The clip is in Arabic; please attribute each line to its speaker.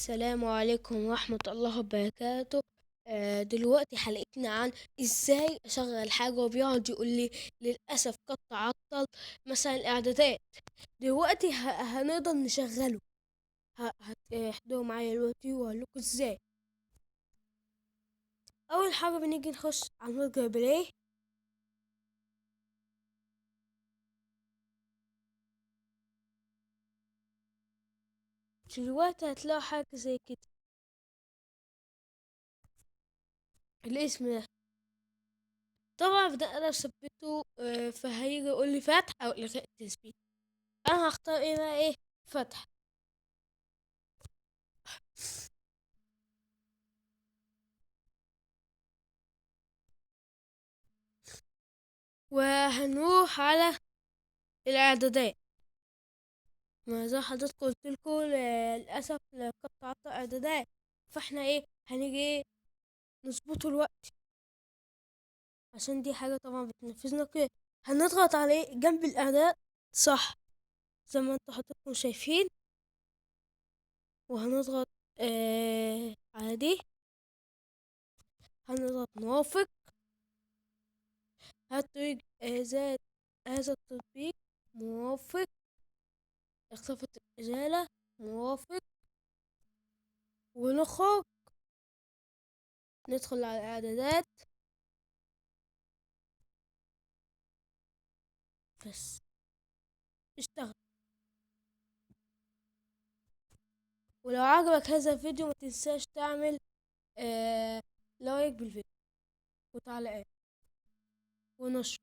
Speaker 1: السلام عليكم ورحمة الله وبركاته. دلوقتي حلقتنا عن ازاي اشغل حاجة وبيقعد يقول لي للأسف قد تعطل، مثلا الاعدادات. دلوقتي هنقدر نشغله. هتحضروا معايا دلوقتي واقول لكم ازاي. اول حاجة بنيجي نخش على متجر بلاي. دلوقتي هتلاقوا حاجة زي كده، الاسم ده. طبعا بدأ انا اثبته، فهيجي يقول لي فتح او الغاء التثبيت. انا هختار ايه بقى؟ ايه؟ فتح. وهنروح على الاعدادات. ما زي حضرتك قلت لكم، للاسف قد تعطل اعدادات. فاحنا ايه هنيجي ايه؟ نظبطه الوقت، عشان دي حاجه طبعا بتنفذنا كده. هنضغط على ايه جنب الاعداد؟ صح، زي ما انتوا حضراتكم شايفين. وهنضغط على دي. هنضغط نوافق. هتريد ذات هذا التطبيق، موافق. اختفت الإزالة، موافق. ونخرج، ندخل على الإعدادات بس. اشتغل. ولو عجبك هذا الفيديو ما تنساش تعمل لايك بالفيديو وتعليقات ونشر.